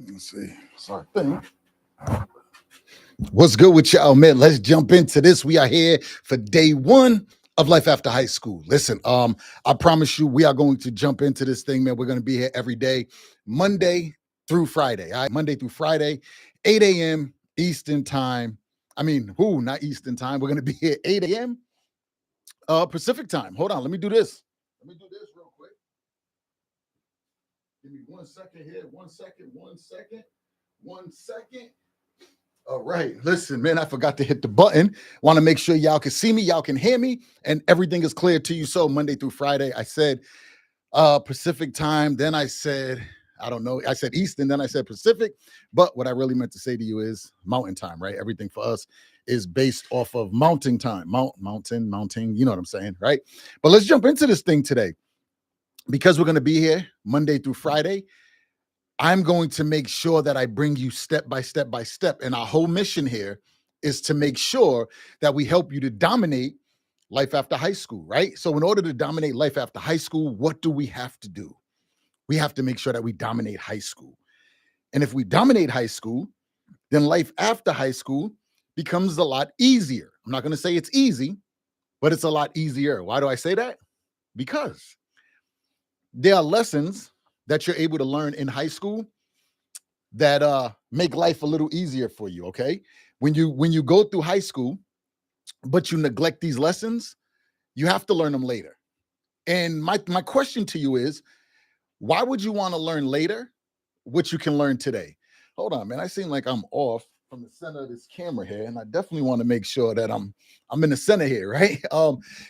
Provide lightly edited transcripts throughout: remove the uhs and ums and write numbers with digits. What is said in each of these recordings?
Let's see. Sorry. What's good with y'all, man? Let's jump into this. We are here for day one of life after high school. Listen, I promise you, we are going to jump into this thing, man. We're going to be here every day, Monday through Friday. All right, Monday through Friday, 8 a.m. Eastern time. Not Eastern time. We're going to be here 8 a.m. Pacific time. Hold on, let me do this. Let me do this real quick. Give me 1 second here. 1 second. 1 second. 1 second. All right. Listen, man, I forgot to hit the button. Want to make sure y'all can see me, y'all can hear me, and everything is clear to you. So Monday through Friday, I said Pacific time. Then I said, I don't know. I said Eastern, then I said Pacific. But what I really meant to say to you is mountain time, right? Everything for us is based off of mountain time. Mountain, you know what I'm saying, right? But let's jump into this thing today. Because we're going to be here Monday through Friday, I'm going to make sure that I bring you step by step by step. And our whole mission here is to make sure that we help you to dominate life after high school, right? So in order to dominate life after high school, what do we have to do? We have to make sure that we dominate high school. And if we dominate high school, then life after high school becomes a lot easier. I'm not going to say it's easy, but it's a lot easier. Why do I say that? Because there are lessons that you're able to learn in high school that make life a little easier for you. Okay, when you go through high school but you neglect these lessons, you have to learn them later. And my question to you is, why would you want to learn later what you can learn today? Hold on, man, I seem like I'm off from the center of this camera here, and I definitely want to make sure that I'm in the center here, right?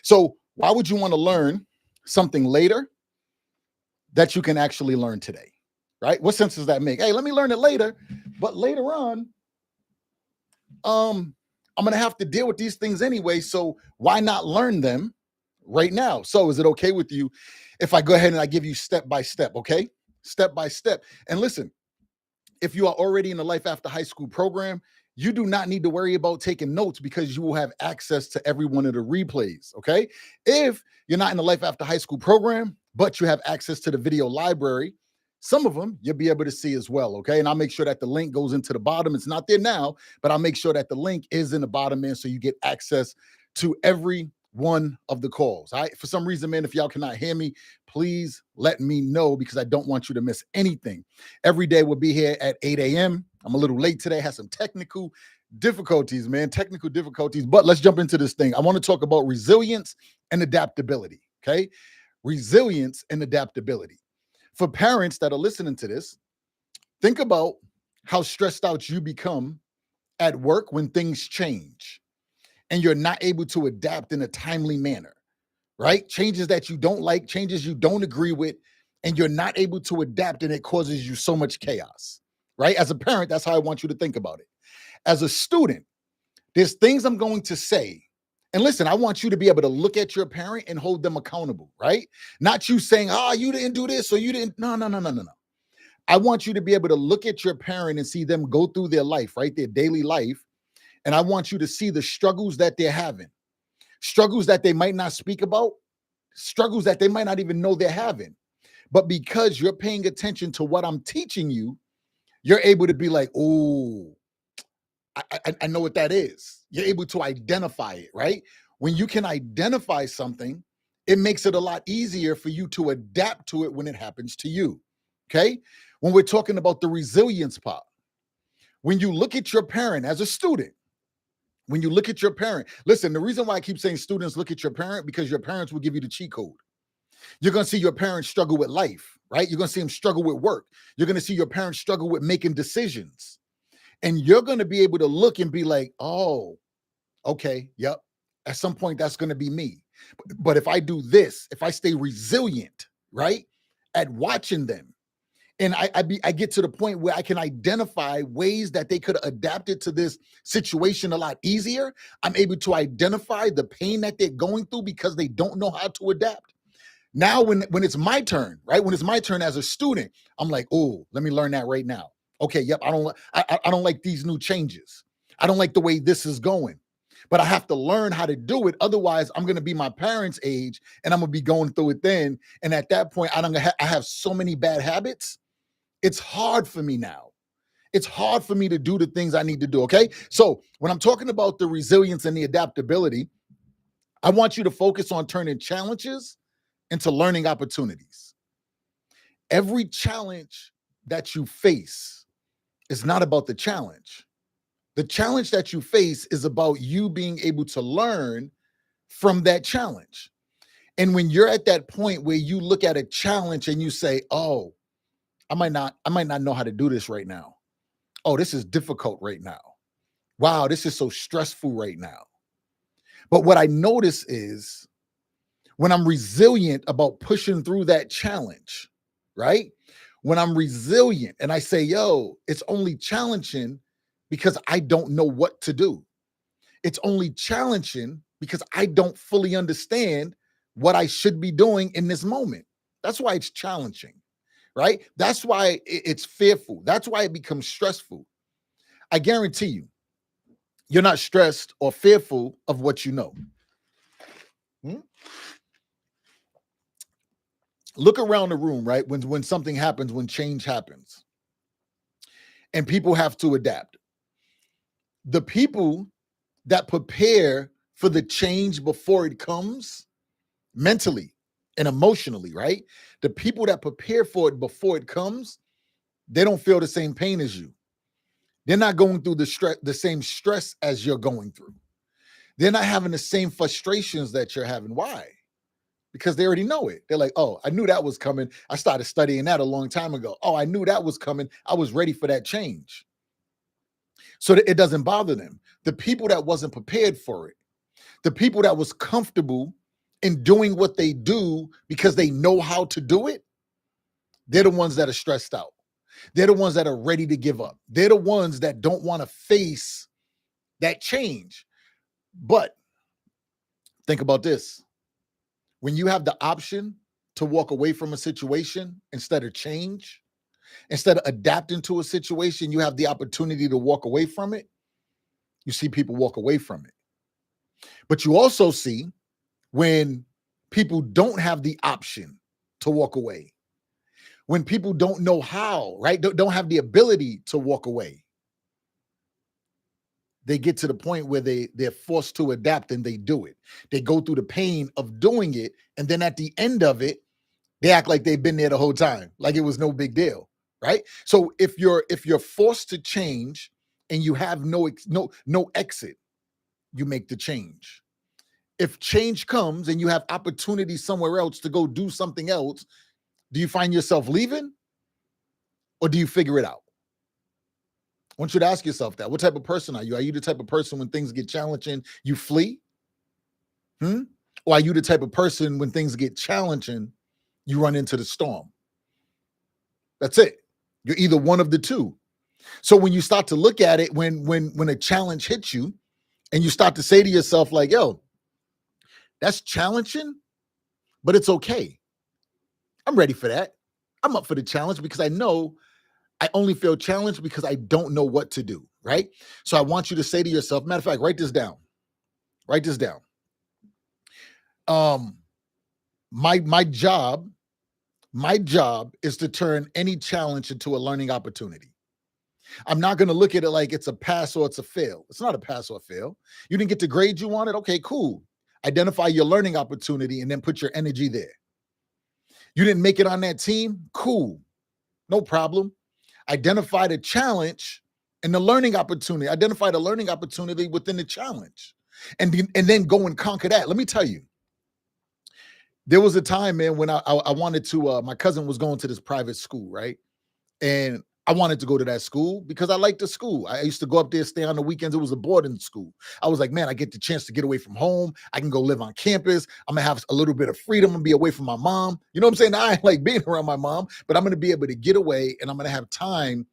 So why would you want to learn something later that you can actually learn today, right? What sense does that make? Hey, let me learn it later, but later on, I'm gonna have to deal with these things anyway. So why not learn them right now? So is it okay with you if I go ahead and I give you step by step? Okay, step by step. And listen, if you are already in the Life After High School program, you do not need to worry about taking notes because you will have access to every one of the replays. Okay, if you're not in the Life After High School program, but you have access to the video library, some of them you'll be able to see as well. Okay, and I'll make sure that the link goes into the bottom. It's not there now, but I'll make sure that the link is in the bottom, man, so you get access to every one of the calls. All right, for some reason, man, if y'all cannot hear me, please let me know because I don't want you to miss anything. Every day we'll be here at 8 a.m. I'm a little late today, had some technical difficulties, man, technical difficulties. But let's jump into this thing. I want to talk about resilience and adaptability. Okay, resilience and adaptability. For parents that are listening to this, think about how stressed out you become at work when things change and you're not able to adapt in a timely manner, right? Changes that you don't like, changes you don't agree with, and you're not able to adapt, and it causes you so much chaos, right? As a parent, that's how I want you to think about it. As a student, there's things I'm going to say. And listen, I want you to be able to look at your parent and hold them accountable, right? Not you saying, you didn't do this or you didn't. No, no, no, no, no, no. I want you to be able to look at your parent and see them go through their life, right? Their daily life. And I want you to see the struggles that they're having, struggles that they might not speak about, struggles that they might not even know they're having. But because you're paying attention to what I'm teaching you, you're able to be like, oh, I know what that is. You're able to identify it, right? When you can identify something, it makes it a lot easier for you to adapt to it when it happens to you. Okay. When we're talking about the resilience part, when you look at your parent as a student, when you look at your parent, listen, the reason why I keep saying students look at your parent, because your parents will give you the cheat code. You're going to see your parents struggle with life, right? You're going to see them struggle with work. You're going to see your parents struggle with making decisions. And you're going to be able to look and be like, oh, okay, yep. At some point, that's going to be me. But if I do this, if I stay resilient, right, at watching them, and I get to the point where I can identify ways that they could adapt it to this situation a lot easier. I'm able to identify the pain that they're going through because they don't know how to adapt. Now, when it's my turn, right? When it's my turn as a student, I'm like, oh, let me learn that right now. Okay, yep. I don't like these new changes. I don't like the way this is going. But I have to learn how to do it. Otherwise, I'm going to be my parents' age and I'm going to be going through it then. And at that point, I have so many bad habits. It's hard for me now. It's hard for me to do the things I need to do. Okay. So when I'm talking about the resilience and the adaptability, I want you to focus on turning challenges into learning opportunities. Every challenge that you face is not about the challenge. The challenge that you face is about you being able to learn from that challenge. And when you're at that point where you look at a challenge and you say, "Oh, I might not know how to do this right now. Oh, this is difficult right now. Wow, this is so stressful right now." But what I notice is when I'm resilient about pushing through that challenge, right? When I'm resilient and I say, "Yo, it's only challenging because I don't know what to do. It's only challenging because I don't fully understand what I should be doing in this moment." That's why it's challenging, right? That's why it's fearful. That's why it becomes stressful. I guarantee you, you're not stressed or fearful of what you know. Hmm? Look around the room, right? When something happens, when change happens, and people have to adapt. The people that prepare for the change before it comes, mentally and emotionally, right? The people that prepare for it before it comes, they don't feel the same pain as you. They're not going through the same stress as you're going through. They're not having the same frustrations that you're having. Why? Because they already know it. They're like, "Oh, I knew that was coming. I started studying that a long time ago. Oh, I knew that was coming. I was ready for that change." So that it doesn't bother them. The people that wasn't prepared for it, the people that was comfortable in doing what they do because they know how to do it, they're the ones that are stressed out. They're the ones that are ready to give up. They're the ones that don't want to face that change. But think about this. When you have the option to walk away from a situation instead of change, instead of adapting to a situation, you have the opportunity to walk away from it. You see people walk away from it. But you also see when people don't have the option to walk away, when people don't know how, right? Don't have the ability to walk away. They get to the point where they're forced to adapt and they do it. They go through the pain of doing it, and then at the end of it, they act like they've been there the whole time, like it was no big deal, right? So if you're forced to change and you have no exit, you make the change. If change comes and you have opportunity somewhere else to go do something else, do you find yourself leaving or do you figure it out? I want you to ask yourself that. What type of person are you? Are you the type of person when things get challenging, you flee? Hmm? Or are you the type of person when things get challenging, you run into the storm? That's it. You're either one of the two. So when you start to look at it, when a challenge hits you, and you start to say to yourself, like, "Yo, that's challenging, but it's okay. I'm ready for that. I'm up for the challenge because I know I only feel challenged because I don't know what to do." Right. So I want you to say to yourself, matter of fact, write this down. Write this down. Um, my job is to turn any challenge into a learning opportunity. I'm not going to look at it like it's a pass or it's a fail. It's not a pass or a fail. You didn't get the grade you wanted. Okay, cool. Identify your learning opportunity and then put your energy there. You didn't make it on that team. Cool. No problem. Identify the challenge and the learning opportunity. Identify the learning opportunity within the challenge. And then go and conquer that. Let me tell you, there was a time, man, when I wanted to, my cousin was going to this private school, right? And I wanted to go to that school because I liked the school. I used to go up there, stay on the weekends. It was a boarding school. I was like, man, I get the chance to get away from home. I can go live on campus. I'm gonna have a little bit of freedom. I'm gonna be away from my mom. You know what I'm saying? I ain't like being around my mom, but I'm gonna be able to get away and I'm gonna have time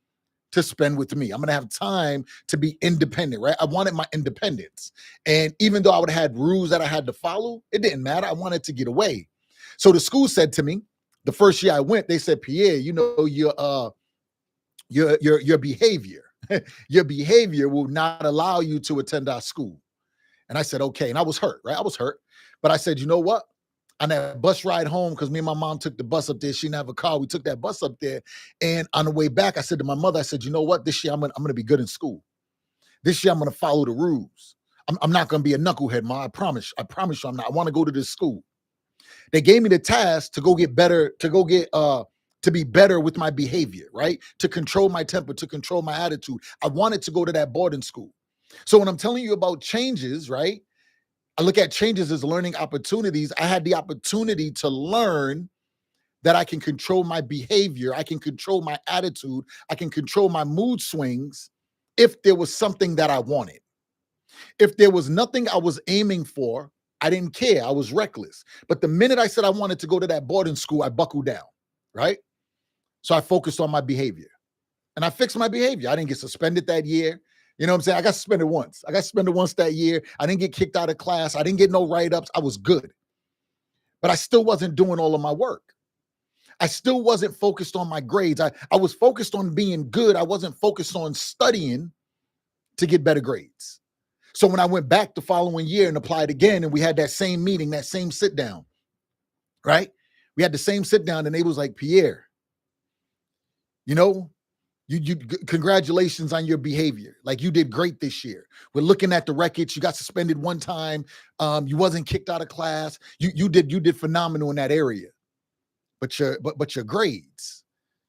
to spend with me. I'm gonna have time to be independent, right? I wanted my independence. And even though I would have had rules that I had to follow, it didn't matter. I wanted to get away. So the school said to me, the first year I went, they said, "Pierre, you know, your behavior your behavior will not allow you to attend our school." And I said, "Okay." And I was hurt, right? I was hurt. But I said, "You know what? on that bus ride home, because me and my mom took the bus up there. She didn't have a car. We took that bus up there. And on the way back, I said to my mother, I said, you know what? This year I'm gonna be good in school. This year I'm gonna follow the rules. I'm not gonna be a knucklehead, Ma. I promise. I promise you I'm not. I want to go to this school. They gave me the task to go get better, to be better with my behavior, right? To control my temper, to control my attitude. I wanted to go to that boarding school. So when I'm telling you about changes, right? I look at changes as learning opportunities. I had the opportunity to learn that I can control my behavior. I can control my attitude. I can control my mood swings if there was something that I wanted. If there was nothing I was aiming for, I didn't care. I was reckless. But the minute I said I wanted to go to that boarding school, I buckled down, right? So I focused on my behavior and I fixed my behavior. I didn't get suspended that year. You know what I'm saying? I got suspended once. I got suspended once that year. I didn't get kicked out of class. I didn't get no write-ups. I was good. But I still wasn't doing all of my work. I still wasn't focused on my grades. I was focused on being good. I wasn't focused on studying to get better grades. So when I went back the following year and applied again, and we had that same meeting, that same sit down, right? We had the same sit down, and they was like, Pierre, you know, you congratulations on your behavior. Like, you did great this year. We're looking at the records. You got suspended one time. You wasn't kicked out of class. You did phenomenal in that area. But your grades,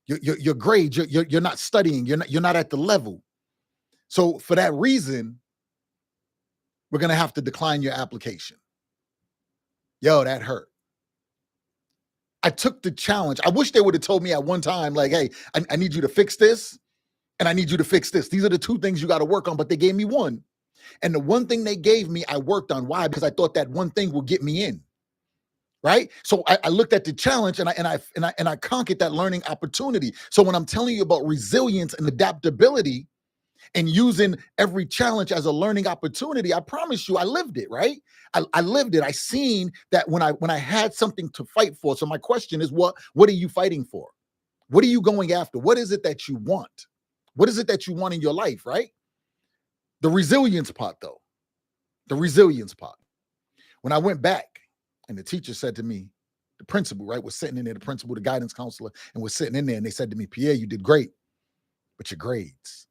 your grades, you're not studying. You're not at the level. So for that reason, we're gonna have to decline your application. Yo, that hurt. I took the challenge. I wish they would have told me at one time, like, hey, I need you to fix this, and I need you to fix this. These are the two things you got to work on. But they gave me one, and the one thing they gave me, I worked on. Why? Because I thought that one thing would get me in. Right. So I looked at the challenge and I conquered that learning opportunity. So when I'm telling you about resilience and adaptability and using every challenge as a learning opportunity, I promise you, I lived it. Right. I lived it. I seen that when I had something to fight for. So my question is, what are you fighting for? What are you going after? What is it that you want? What is it that you want in your life? Right. The resilience part, though, the resilience part. When I went back, and the teacher said to me, the principal, right, was sitting in there, the principal, the guidance counselor, and was sitting in there, and they said to me, Pierre, you did great, but your grades,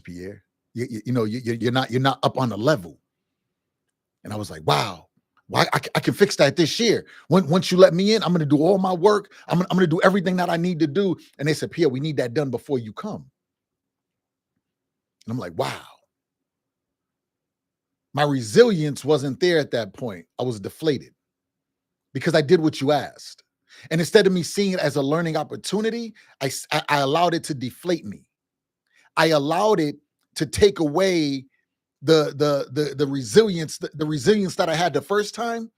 Pierre, you're not up on the level. And I was like, wow, I can fix that this year. Once you let me in, I'm going to do all my work. I'm going to do everything that I need to do. And they said, Pierre, we need that done before you come. And I'm like, wow. My resilience wasn't there at that point. I was deflated because I did what you asked. And instead of me seeing it as a learning opportunity, I allowed it to deflate me. I allowed it to take away the resilience, the resilience that I had the first time.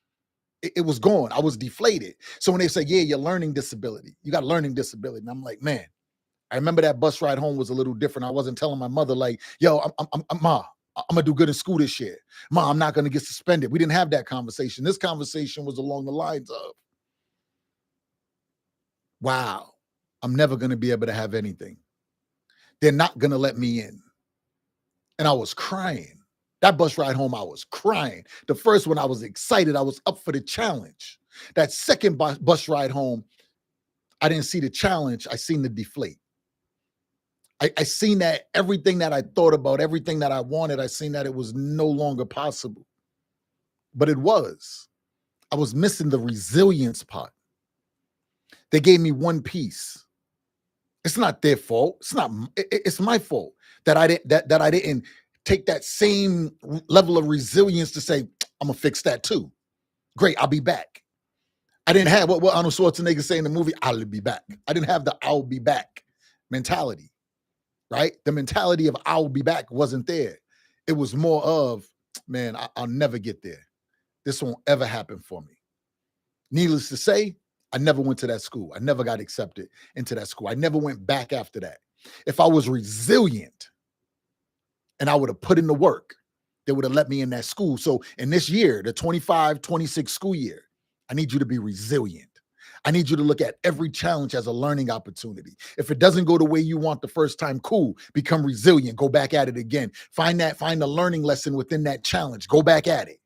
It was gone. I was deflated. So when they say, yeah, you're learning disability, you got a learning disability. And I'm like, man, I remember that bus ride home was a little different. I wasn't telling my mother like, yo, Ma, I'm gonna do good in school this year. Mom, I'm not gonna get suspended. We didn't have that conversation. This conversation was along the lines of, wow, I'm never gonna be able to have anything. They're not gonna let me in. And I was crying. That bus ride home, I was crying. The first one, I was excited. I was up for the challenge. That second bus ride home, I didn't see the challenge. I seen the deflate. I seen that everything that I thought about, everything that I wanted, I seen that it was no longer possible. But it was. I was missing the resilience part. They gave me one piece. It's not their fault. It's my fault that I didn't take that same level of resilience to say, I'm gonna fix that too. Great, I'll be back. I didn't have what Arnold Schwarzenegger say in the movie, I'll be back. I didn't have the I'll be back mentality. Right? The mentality of I'll be back wasn't there. It was more of, man, I'll never get there. This won't ever happen for me. Needless to say, I never went to that school. I never got accepted into that school. I never went back after that. If I was resilient and I would have put in the work, they would have let me in that school. So in this year, the 25-26 school year, I need you to be resilient. I need you to look at every challenge as a learning opportunity. If it doesn't go the way you want the first time, cool. Become resilient. Go back at it again. Find the learning lesson within that challenge. Go back at it.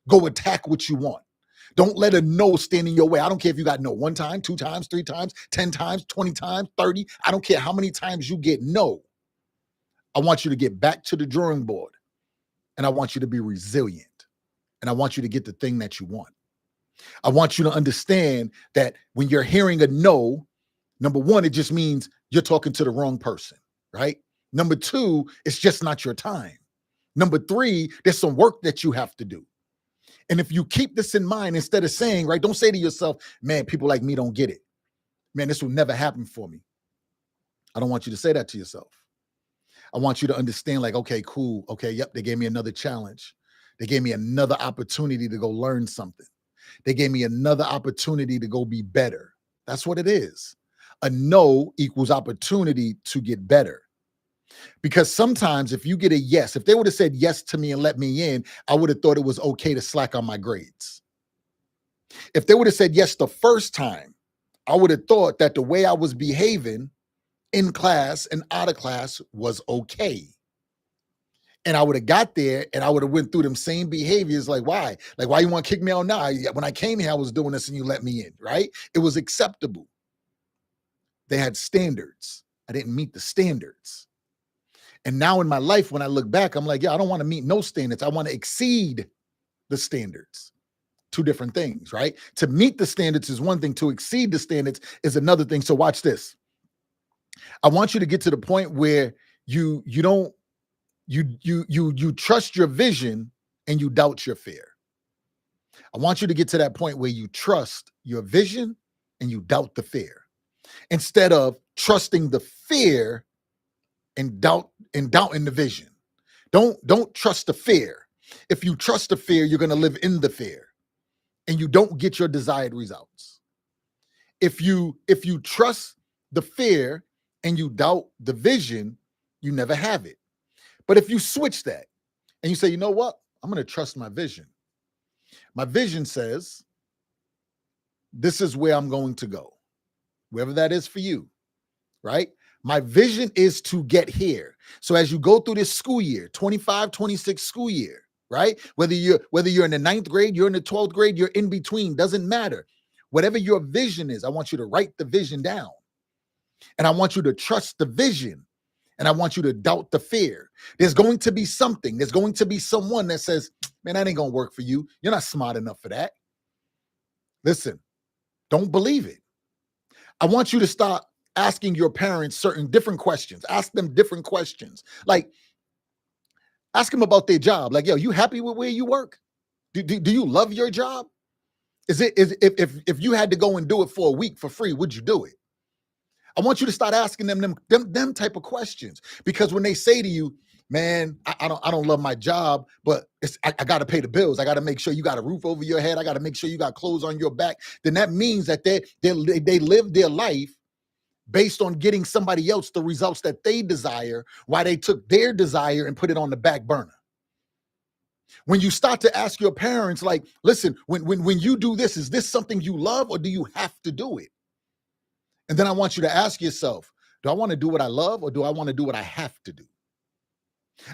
Go attack what you want. Don't let a no stand in your way. I don't care if you got no 1 time, 2 times, 3 times, 10 times, 20 times, 30. I don't care how many times you get no. I want you to get back to the drawing board, and I want you to be resilient, and I want you to get the thing that you want. I want you to understand that when you're hearing a no, number one, it just means you're talking to the wrong person, right? Number two, it's just not your time. Number three, there's some work that you have to do. And if you keep this in mind, instead of saying, right, don't say to yourself, man, people like me don't get it. Man, this will never happen for me. I don't want you to say that to yourself. I want you to understand, like, okay, cool. Okay, yep, they gave me another challenge. They gave me another opportunity to go learn something. They gave me another opportunity to go be better. That's what it is. A no equals opportunity to get better. Because sometimes if you get a yes, if they would have said yes to me and let me in, I would have thought it was okay to slack on my grades. If they would have said yes the first time, I would have thought that the way I was behaving in class and out of class was okay. And I would have got there and I would have went through them same behaviors. Like, why? Like, why you want to kick me out now? When I came here, I was doing this and you let me in, right? It was acceptable. They had standards. I didn't meet the standards. And now in my life, when I look back, I'm like, yeah, I don't want to meet no standards. I want to exceed the standards. Two different things, right? To meet the standards is one thing. To exceed the standards is another thing. So watch this. I want you to get to the point where you trust your vision and you doubt your fear. I want you to get to that point where you trust your vision and you doubt the fear, instead of trusting the fear and doubting the vision. Don't trust the fear. If you trust the fear, you're going to live in the fear and you don't get your desired results. If you trust the fear and you doubt the vision, you never have it. But if you switch that and you say, you know what? I'm going to trust my vision. My vision says, this is where I'm going to go, wherever that is for you, right? My vision is to get here. So as you go through this school year, 25, 26 school year, right? Whether you're in the 9th grade, you're in the 12th grade, you're in between, doesn't matter. Whatever your vision is, I want you to write the vision down. And I want you to trust the vision. And I want you to doubt the fear. There's going to be something. There's going to be someone that says, man, that ain't going to work for you. You're not smart enough for that. Listen, don't believe it. I want you to start asking your parents certain different questions. Ask them different questions. Like, ask them about their job. Like, yo, you happy with where you work? Do you love your job? If you had to go and do it for a week for free, would you do it? I want you to start asking them type of questions, because when they say to you, man, I don't love my job, but I got to pay the bills. I got to make sure you got a roof over your head. I got to make sure you got clothes on your back. Then that means that they live their life based on getting somebody else the results that they desire, while they took their desire and put it on the back burner. When you start to ask your parents, like, listen, when you do this, is this something you love or do you have to do it? And then I want you to ask yourself, do I want to do what I love or do I want to do what I have to do?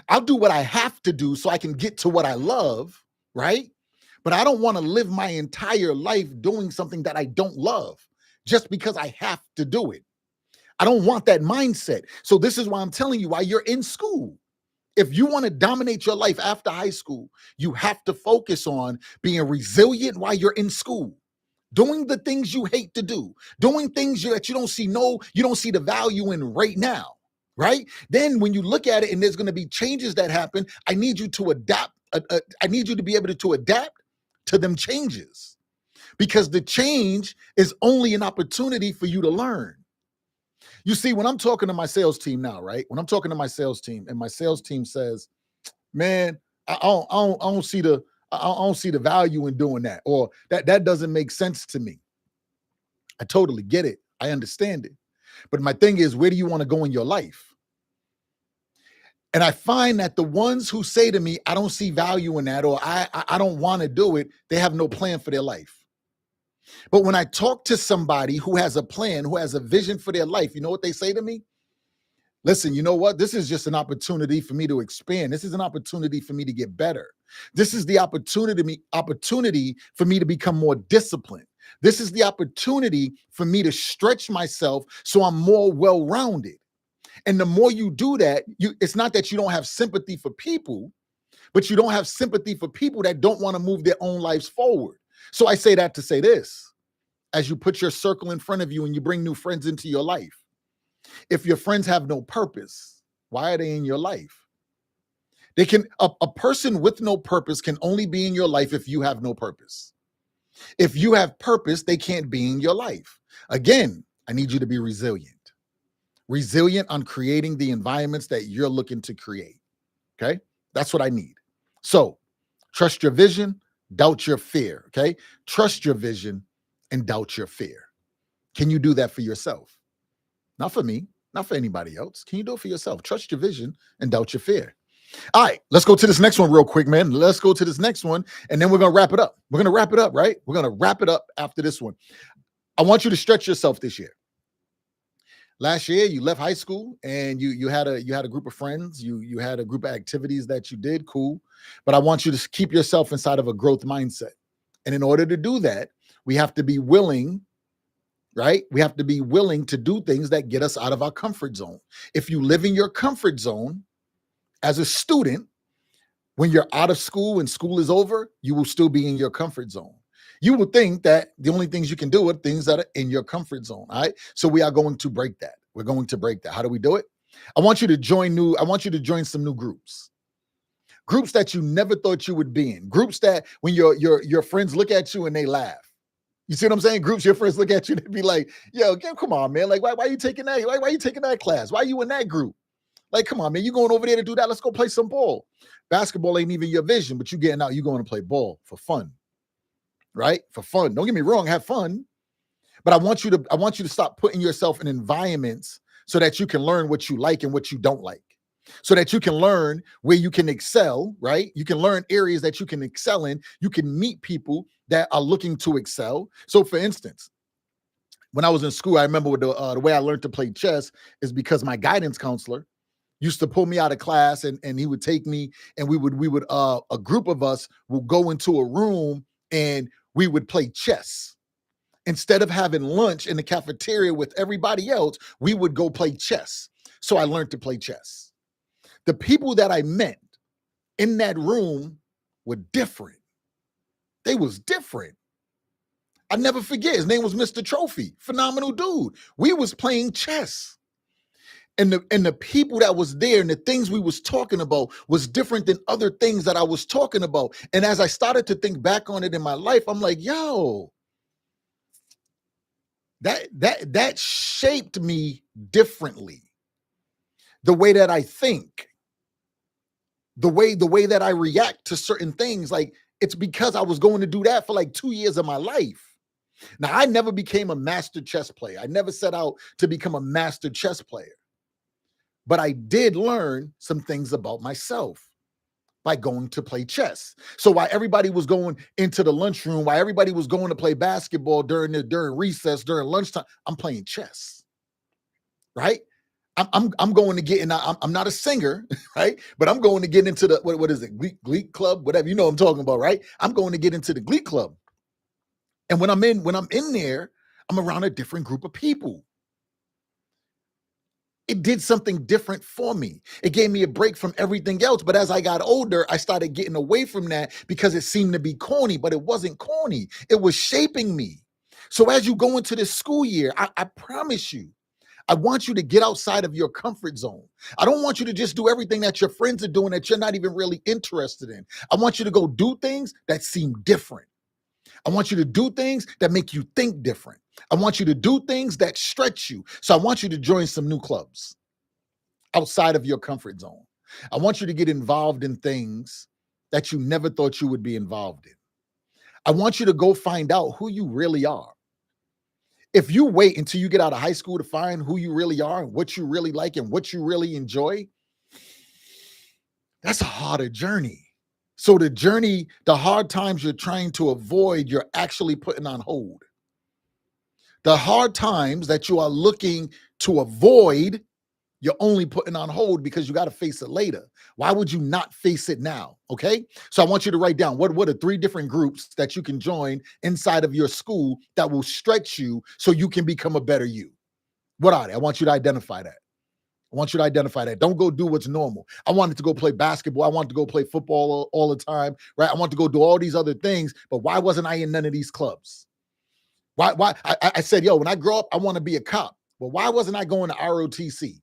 I'll do what I have to do so I can get to what I love, right? But I don't want to live my entire life doing something that I don't love just because I have to do it. I don't want that mindset. So this is why I'm telling you, while you're in school, if you want to dominate your life after high school, you have to focus on being resilient while you're in school. Doing the things you hate to do, doing things that you don't see the value in right now, right? Then when you look at it and there's going to be changes that happen, I need you to adapt. I need you to be able to adapt to them changes, because the change is only an opportunity for you to learn. You see, when I'm talking to my sales team now, right? When I'm talking to my sales team and my sales team says, man, I don't see the value in doing that, or that doesn't make sense to me. I totally get it. I understand it. But my thing is, where do you want to go in your life? And I find that the ones who say to me, I don't see value in that, or I don't want to do it, they have no plan for their life. But when I talk to somebody who has a plan, who has a vision for their life, you know what they say to me? Listen, you know what? This is just an opportunity for me to expand. This is an opportunity for me to get better. This is the opportunity for me to become more disciplined. This is the opportunity for me to stretch myself so I'm more well-rounded. And the more you do that, it's not that you don't have sympathy for people, but you don't have sympathy for people that don't want to move their own lives forward. So I say that to say this: as you put your circle in front of you and you bring new friends into your life, if your friends have no purpose, why are they in your life? They can, a person with no purpose can only be in your life if you have no purpose. If you have purpose, they can't be in your life. Again, I need you to be resilient. Resilient on creating the environments that you're looking to create. Okay? That's what I need. So trust your vision, doubt your fear. Okay? Trust your vision and doubt your fear. Can you do that for yourself? Not for me, not for anybody else. Can you do it for yourself? Trust your vision and doubt your fear. All right, let's go to this next one real quick, man. Let's go to this next one, and then we're going to wrap it up. We're going to wrap it up, right? We're going to wrap it up after this one. I want you to stretch yourself this year. Last year, you left high school and you had a group of friends. You had a group of activities that you did, cool. But I want you to keep yourself inside of a growth mindset. And in order to do that, we have to be willing, right? We have to be willing to do things that get us out of our comfort zone. If you live in your comfort zone as a student, when you're out of school and school is over, you will still be in your comfort zone. You will think that the only things you can do are things that are in your comfort zone. All right. So we are going to break that. We're going to break that. How do we do it? I want you to join some new groups. Groups that you never thought you would be in. Groups that when your friends look at you and they laugh. You see what I'm saying? Groups, your friends look at you and be like, yo, come on, man. Like, why are you taking that? Why are you taking that class? Why are you in that group? Like, come on, man. You going over there to do that? Let's go play some ball. Basketball ain't even your vision, but you getting out, you going to play ball for fun. Right? For fun. Don't get me wrong, have fun. But I want you to stop putting yourself in environments so that you can learn what you like and what you don't like. So that you can learn where you can excel, right? You can learn areas that you can excel in. You can meet people that are looking to excel. So for instance, when I was in school, I remember the way I learned to play chess is because my guidance counselor used to pull me out of class and he would take me and we would a group of us would go into a room and we would play chess. Instead of having lunch in the cafeteria with everybody else, we would go play chess. So I learned to play chess. The people that I met in that room were different. They was different. I never forget. His name was Mr. Trophy. Phenomenal dude. We was playing chess. And the people that was there and the things we was talking about was different than other things that I was talking about. And as I started to think back on it in my life, I'm like, yo, that shaped me differently. The way that I think, the way that I react to certain things, like it's because I was going to do that for like 2 years of my life. Now, I never became a master chess player. I never set out to become a master chess player. But I did learn some things about myself by going to play chess. So while everybody was going into the lunchroom, while everybody was going to play basketball during recess, during lunchtime, I'm playing chess, right? I'm going to get in. I'm not a singer, right? But I'm going to get into the what is it? Glee club, whatever, you know what I'm talking about, right? I'm going to get into the Glee club. And when I'm in there, I'm around a different group of people. It did something different for me. It gave me a break from everything else. But as I got older, I started getting away from that because it seemed to be corny, but it wasn't corny. It was shaping me. So as you go into this school year, I promise you, I want you to get outside of your comfort zone. I don't want you to just do everything that your friends are doing that you're not even really interested in. I want you to go do things that seem different. I want you to do things that make you think different. I want you to do things that stretch you. So I want you to join some new clubs outside of your comfort zone. I want you to get involved in things that you never thought you would be involved in. I want you to go find out who you really are. If you wait until you get out of high school to find who you really are and what you really like and what you really enjoy, that's a harder journey. So the journey, the hard times you're trying to avoid, you're actually putting on hold. The hard times that you are looking to avoid, You're only putting on hold because you got to face it later. Why would you not face it now? Okay. So I want you to write down what are 3 different groups that you can join inside of your school that will stretch you so you can become a better you. What are they? I want you to identify that. I want you to identify that. Don't go do what's normal. I wanted to go play basketball. I wanted to go play football all the time, right? I want to go do all these other things, but why wasn't I in none of these clubs? Why? I said, yo, when I grow up, I want to be a cop. But why wasn't I going to ROTC?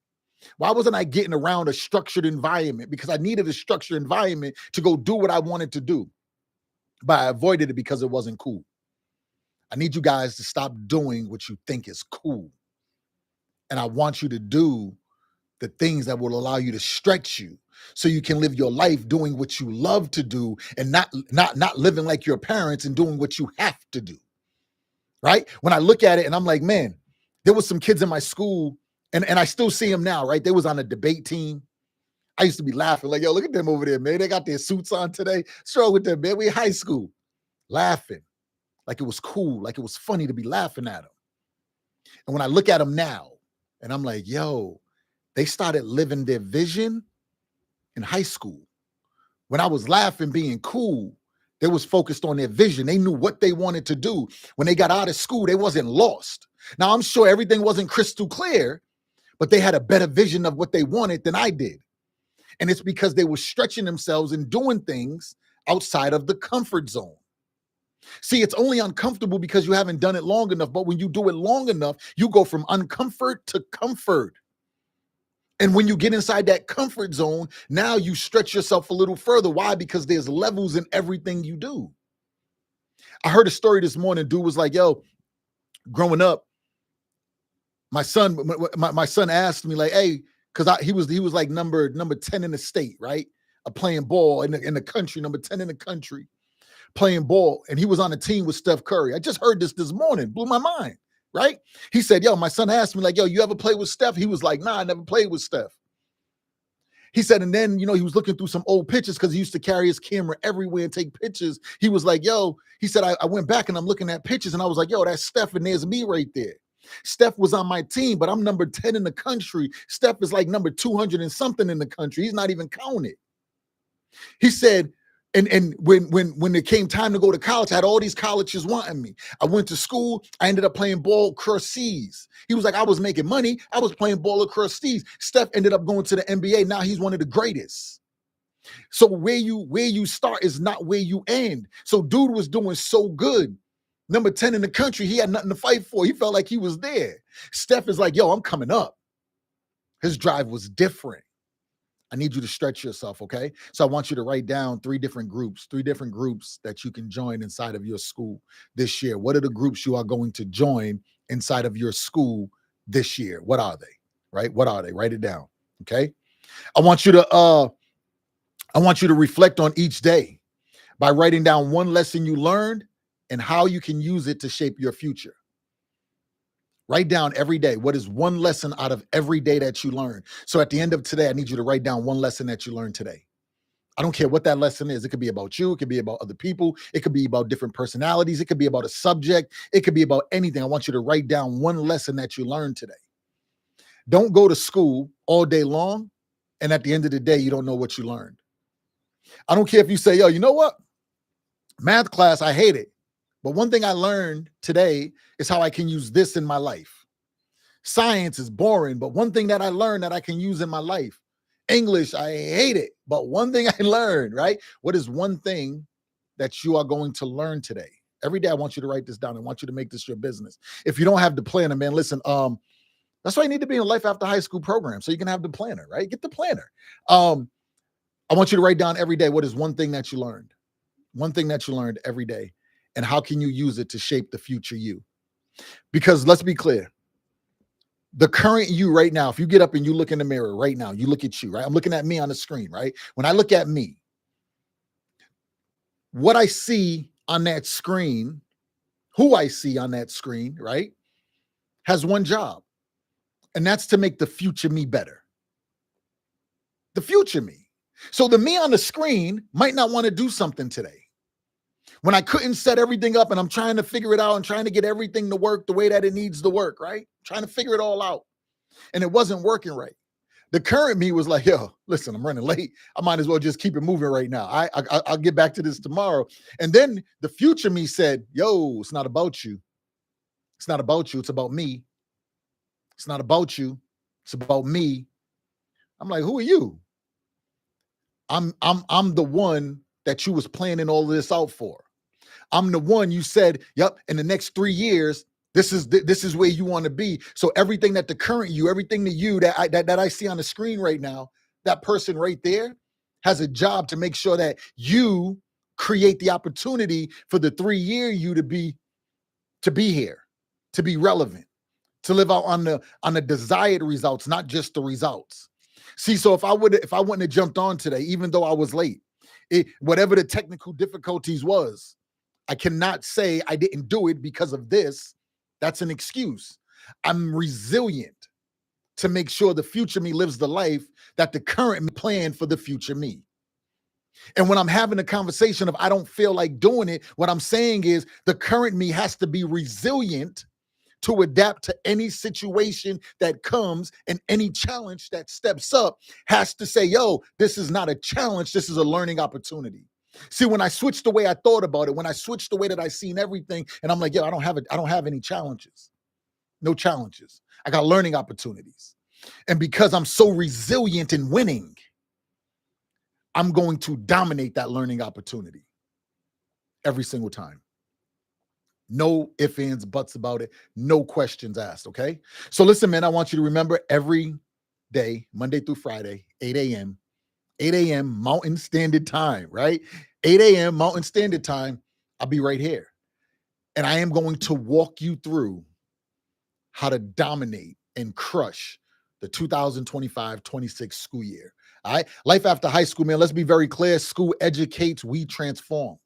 Why wasn't I getting around a structured environment? Because I needed a structured environment to go do what I wanted to do. But I avoided it because it wasn't cool. I need you guys to stop doing what you think is cool. And I want you to do the things that will allow you to stretch you so you can live your life doing what you love to do and not living like your parents and doing what you have to do. Right? When I look at it and I'm like, man, there was some kids in my school and I still see them now, right? They was on a debate team. I used to be laughing like, yo, look at them over there, man. They got their suits on today. What's wrong with them, man? We in high school. Laughing like it was cool, like it was funny to be laughing at them. And when I look at them now and I'm like, yo, they started living their vision in high school. When I was laughing, being cool, they was focused on their vision. They knew what they wanted to do. When they got out of school, they wasn't lost. Now, I'm sure everything wasn't crystal clear, but they had a better vision of what they wanted than I did. And it's because they were stretching themselves and doing things outside of the comfort zone. See, it's only uncomfortable because you haven't done it long enough. But when you do it long enough, you go from uncomfort to comfort. And when you get inside that comfort zone, now you stretch yourself a little further. Why? Because there's levels in everything you do. I heard a story this morning. Dude was like, yo, growing up, my son asked me like, hey, because he was like number 10 in the state, right? Playing ball in the country, number 10 in the country, playing ball. And he was on a team with Steph Curry. I just heard this morning, blew my mind, right? He said, yo, my son asked me like, yo, you ever play with Steph? He was like, nah, I never played with Steph. He said, and then, he was looking through some old pictures because he used to carry his camera everywhere and take pictures. He was like, yo, he said, I went back and I'm looking at pictures and I was like, yo, that's Steph and there's me right there. Steph was on my team, but I'm number 10 in the country. Steph is like number 200 and something in the country. He's not even counted. He said, and when it came time to go to college, I had all these colleges wanting me. I went to school. I ended up playing ball across seas. He was like, I was making money. I was playing ball across seas. Steph ended up going to the NBA. Now he's one of the greatest. So where you start is not where you end. So dude was doing so good. Number 10 in the country, he had nothing to fight for. He felt like he was there. Steph is like, yo, I'm coming up. His drive was different. I need you to stretch yourself, okay? So I want you to write down 3 different groups that you can join inside of your school this year. What are the groups you are going to join inside of your school this year? What are they, right? What are they? Write it down, okay? I want you to reflect on each day by writing down one lesson you learned and how you can use it to shape your future. Write down every day, what is one lesson out of every day that you learn? So at the end of today, I need you to write down one lesson that you learned today. I don't care what that lesson is. It could be about you. It could be about other people. It could be about different personalities. It could be about a subject. It could be about anything. I want you to write down one lesson that you learned today. Don't go to school all day long, and at the end of the day, you don't know what you learned. I don't care if you say, yo, you know what? Math class, I hate it. But one thing I learned today is how I can use this in my life. Science is boring, but one thing that I learned that I can use in my life. English, I hate it, but one thing I learned, right? What is one thing that you are going to learn today? Every day, I want you to write this down. I want you to make this your business. If you don't have the planner, man, listen, that's why you need to be in a Life After High School program, so you can have the planner, right? Get the planner. I want you to write down every day, what is one thing that you learned? One thing that you learned every day. And how can you use it to shape the future you? Because let's be clear, the current you right now, if you get up and you look in the mirror right now, you look at you, right? I'm looking at me on the screen, right? When I look at me, what I see on that screen, who I see on that screen, right, has one job, and that's to make the future me better. The future me. So the me on the screen might not want to do something today. When I couldn't set everything up and I'm trying to figure it out and trying to get everything to work the way that it needs to work, right? Trying to figure it all out. And it wasn't working right. The current me was like, yo, listen, I'm running late. I might as well just keep it moving right now. I'll get back to this tomorrow. And then the future me said, yo, it's not about you. It's not about you. It's about me. It's not about you. It's about me. I'm like, who are you? I'm the one that you was planning all this out for. I'm the one you said, yep, in the next 3 years, this is where you want to be. So everything that the current you, everything that you that I see on the screen right now, that person right there has a job to make sure that you create the opportunity for the 3-year you to be here, to be relevant, to live out on the desired results, not just the results. See, so if I wouldn't have jumped on today, even though I was late, whatever the technical difficulties was, I cannot say I didn't do it because of this. That's an excuse. I'm resilient to make sure the future me lives the life that the current me planned for the future me. And when I'm having a conversation of I don't feel like doing it, what I'm saying is the current me has to be resilient to adapt to any situation that comes, and any challenge that steps up has to say, yo, this is not a challenge, this is a learning opportunity. See, when I switched the way I thought about it, when I switched the way that I seen everything, and I'm like, yo, I don't have any challenges. No challenges. I got learning opportunities. And because I'm so resilient in winning, I'm going to dominate that learning opportunity every single time. No ifs, ands, buts about it. No questions asked. Okay. So listen, man, I want you to remember every day, Monday through Friday, 8 a.m., 8 a.m. Mountain Standard Time, right? 8 a.m. Mountain Standard Time. I'll be right here. And I am going to walk you through how to dominate and crush the 2025-26 school year. All right. Life after high school, man. Let's be very clear. School educates, we transform.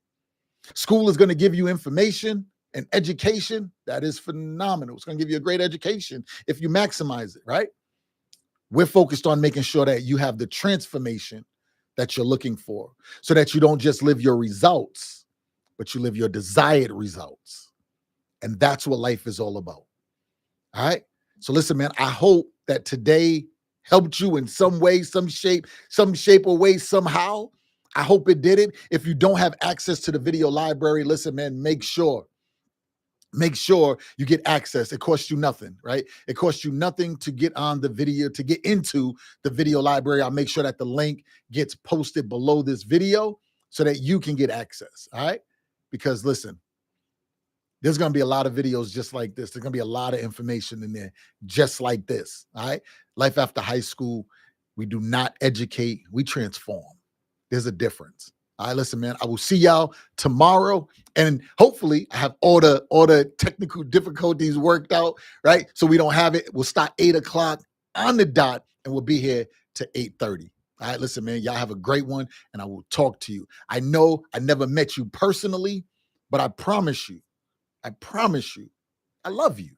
School is going to give you information and education that is phenomenal. It's going to give you a great education if you maximize it, right? We're focused on making sure that you have the transformation that you're looking for so that you don't just live your results, but you live your desired results. And that's what life is all about. All right. So listen, man, I hope that today helped you in some way, some shape or way, somehow. I hope it did it. If you don't have access to the video library, listen, man, make sure you get access. It costs you nothing, right? It costs you nothing to get on the video, to get into the video library. I'll make sure that the link gets posted below this video so that you can get access. All right. Because listen, there's going to be a lot of videos just like this. There's going to be a lot of information in there just like this. All right. Life after high school, we do not educate, we transform. There's a difference. All right, listen, man, I will see y'all tomorrow. And hopefully I have all the technical difficulties worked out, right? So we don't have it. We'll start 8 o'clock on the dot and we'll be here to 8:30. All right, listen, man, y'all have a great one and I will talk to you. I know I never met you personally, but I promise you, I love you.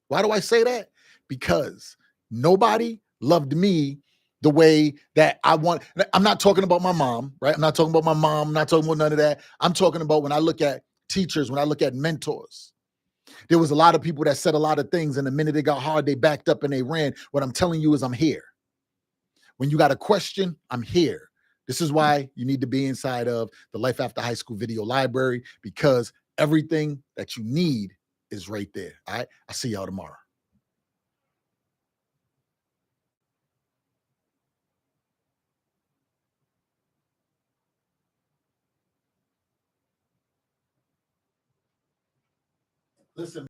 Why do I say that? Because nobody loved me the way that I want. I'm not talking about my mom, right? I'm not talking about my mom. I'm not talking about none of that. I'm talking about when I look at teachers, when I look at mentors. There was a lot of people that said a lot of things, and the minute it got hard, they backed up and they ran. What I'm telling you is I'm here. When you got a question, I'm here. This is why you need to be inside of the Life After High School video library, because everything that you need is right there. All right. I'll see y'all tomorrow. Listen.